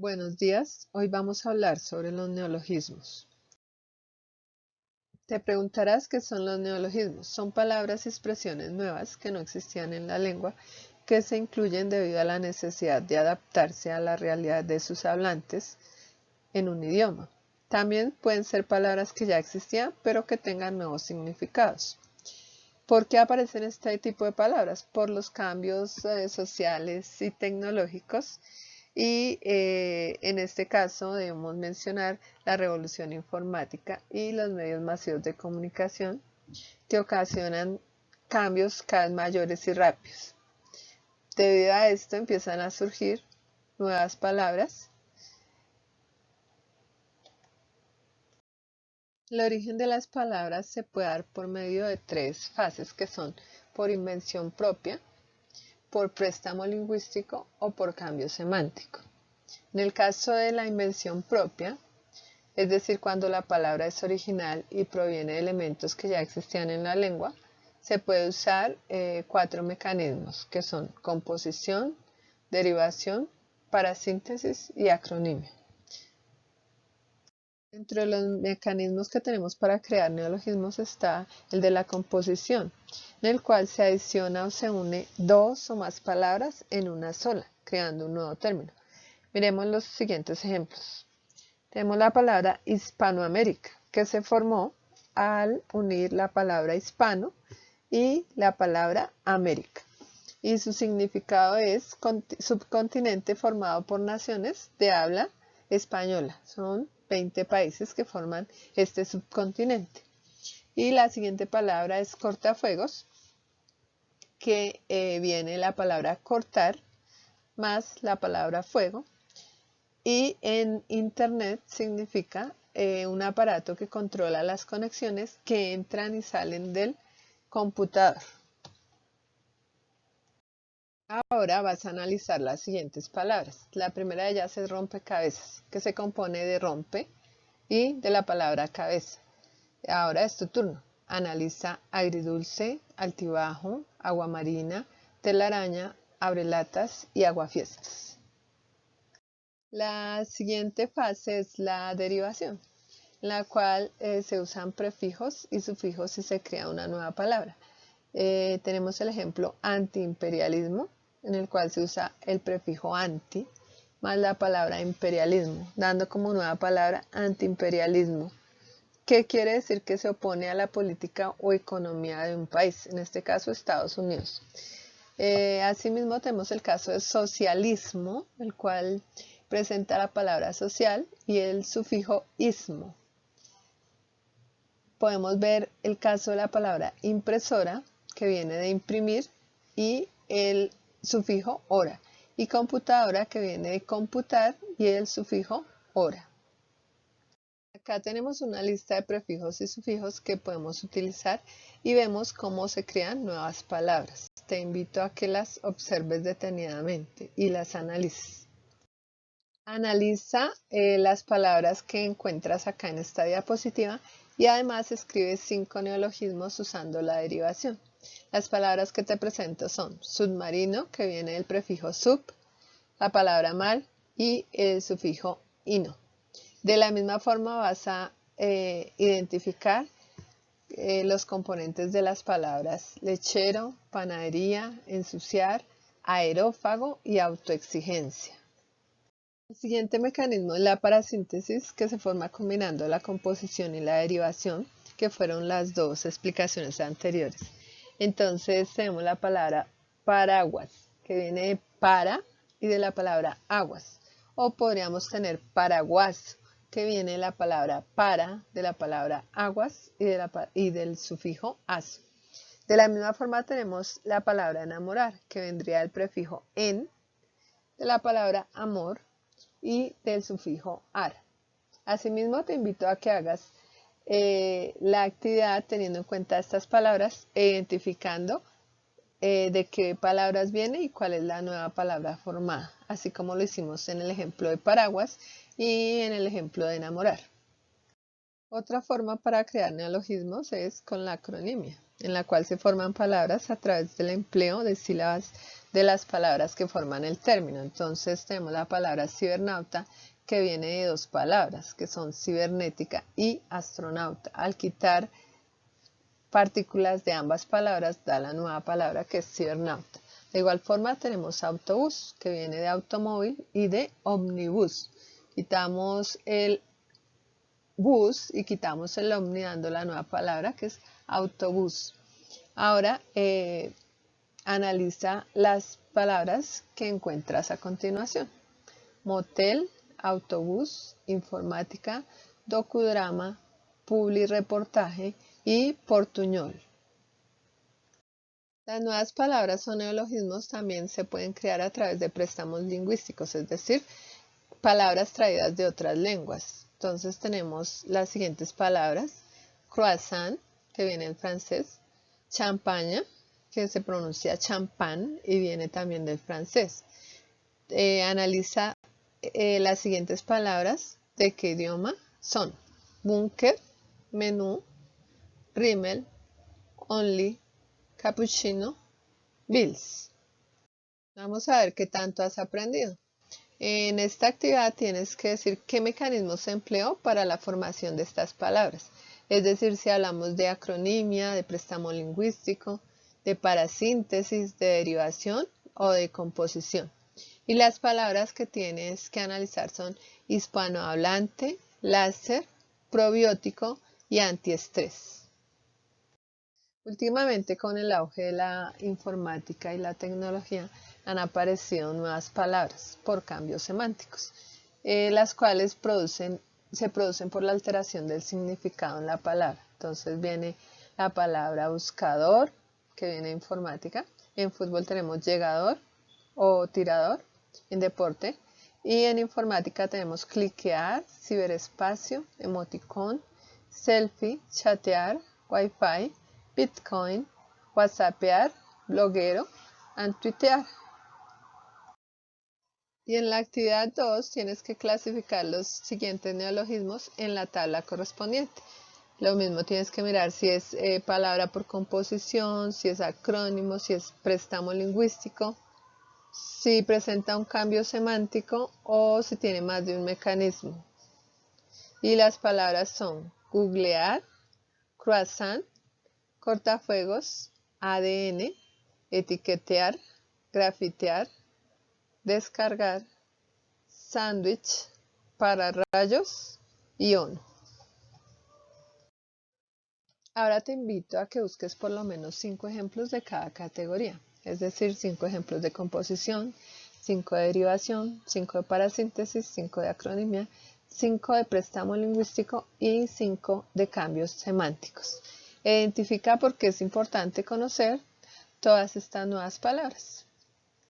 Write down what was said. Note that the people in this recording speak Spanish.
Buenos días, hoy vamos a hablar sobre los neologismos. Te preguntarás qué son los neologismos. Son palabras y expresiones nuevas que no existían en la lengua, que se incluyen debido a la necesidad de adaptarse a la realidad de sus hablantes en un idioma. También pueden ser palabras que ya existían, pero que tengan nuevos significados. ¿Por qué aparecen este tipo de palabras? Por los cambios sociales y tecnológicos. Y en este caso debemos mencionar la revolución informática y los medios masivos de comunicación que ocasionan cambios cada vez mayores y rápidos. Debido a esto empiezan a surgir nuevas palabras. El origen de las palabras se puede dar por medio de tres fases que son por invención propia, por préstamo lingüístico o por cambio semántico. En el caso de la invención propia, es decir, cuando la palabra es original y proviene de elementos que ya existían en la lengua, se puede usar cuatro mecanismos que son composición, derivación, parasíntesis y acronimia. Entre los mecanismos que tenemos para crear neologismos está el de la composición, en el cual se adiciona o se une dos o más palabras en una sola, creando un nuevo término. Miremos los siguientes ejemplos. Tenemos la palabra Hispanoamérica, que se formó al unir la palabra hispano y la palabra América. Y su significado es subcontinente formado por naciones de habla española. Son 20 países que forman este subcontinente. Y la siguiente palabra es cortafuegos, que viene la palabra cortar más la palabra fuego. Y en Internet significa un aparato que controla las conexiones que entran y salen del computador. Ahora vas a analizar las siguientes palabras. La primera de ellas es rompecabezas, que se compone de rompe y de la palabra cabeza. Ahora es tu turno. Analiza agridulce, altibajo, aguamarina, telaraña, abrelatas y aguafiestas. La siguiente fase es la derivación, en la cual se usan prefijos y sufijos y se crea una nueva palabra. Tenemos el ejemplo antiimperialismo, en el cual se usa el prefijo anti más la palabra imperialismo, dando como nueva palabra antiimperialismo, que quiere decir que se opone a la política o economía de un país, en este caso Estados Unidos. Asimismo tenemos el caso de socialismo, el cual presenta la palabra social y el sufijo ismo. Podemos ver el caso de la palabra impresora, que viene de imprimir, y el sufijo ora, y computadora, que viene de computar, y el sufijo ora. Acá tenemos una lista de prefijos y sufijos que podemos utilizar y vemos cómo se crean nuevas palabras. Te invito a que las observes detenidamente y las analices. Analiza las palabras que encuentras acá en esta diapositiva y además escribe 5 neologismos usando la derivación. Las palabras que te presento son submarino, que viene del prefijo sub, la palabra mal y el sufijo ino. De la misma forma vas a identificar los componentes de las palabras lechero, panadería, ensuciar, aerófago y autoexigencia. El siguiente mecanismo es la parasíntesis, que se forma combinando la composición y la derivación, que fueron las dos explicaciones anteriores. Entonces tenemos la palabra paraguas, que viene de para y de la palabra aguas. O podríamos tener paraguas, que viene de la palabra para, de la palabra aguas y del sufijo as. De la misma forma tenemos la palabra enamorar, que vendría del prefijo en, de la palabra amor y del sufijo ar. Asimismo, te invito a que hagas la actividad teniendo en cuenta estas palabras e identificando de qué palabras viene y cuál es la nueva palabra formada, así como lo hicimos en el ejemplo de paraguas y en el ejemplo de enamorar. Otra forma para crear neologismos es con la acronimia, en la cual se forman palabras a través del empleo de sílabas de las palabras que forman el término. Entonces tenemos la palabra cibernauta, que viene de dos palabras, que son cibernética y astronauta. Al quitar partículas de ambas palabras da la nueva palabra, que es cibernauta. De igual forma tenemos autobús, que viene de automóvil y de omnibus. Quitamos el bus y quitamos el omni, dando la nueva palabra, que es autobús. Ahora analiza las palabras que encuentras a continuación: motel, autobús, informática, docudrama, publireportaje y portuñol. Las nuevas palabras o neologismos también se pueden crear a través de préstamos lingüísticos, es decir, palabras traídas de otras lenguas. Entonces tenemos las siguientes palabras: croissant, que viene en francés; champaña, que se pronuncia champán y viene también del francés. Analiza las siguientes palabras: de qué idioma son: búnker, menú, rímel, only, cappuccino, bills. Vamos a ver qué tanto has aprendido. En esta actividad tienes que decir qué mecanismo se empleó para la formación de estas palabras. Es decir, si hablamos de acronimia, de préstamo lingüístico, de parasíntesis, de derivación o de composición. Y las palabras que tienes que analizar son hispanohablante, láser, probiótico y antiestrés. Últimamente, con el auge de la informática y la tecnología, han aparecido nuevas palabras por cambios semánticos, las cuales se producen por la alteración del significado en la palabra. Entonces viene la palabra buscador, que viene de informática. En fútbol tenemos llegador o tirador, en deporte. Y en informática tenemos cliquear, ciberespacio, emoticón, selfie, chatear, wifi, bitcoin, whatsappear, bloguero, and tuitear. Y en la actividad 2 tienes que clasificar los siguientes neologismos en la tabla correspondiente. Lo mismo, tienes que mirar si es palabra por composición, si es acrónimo, si es préstamo lingüístico, si presenta un cambio semántico o si tiene más de un mecanismo. Y las palabras son googlear, croissant, cortafuegos, ADN, etiquetear, grafitear, descargar, sándwich, pararrayos y ON. Ahora te invito a que busques por lo menos 5 ejemplos de cada categoría, es decir, 5 ejemplos de composición, 5 de derivación, 5 de parasíntesis, 5 de acronimia, 5 de préstamo lingüístico y 5 de cambios semánticos. Identifica por qué es importante conocer todas estas nuevas palabras.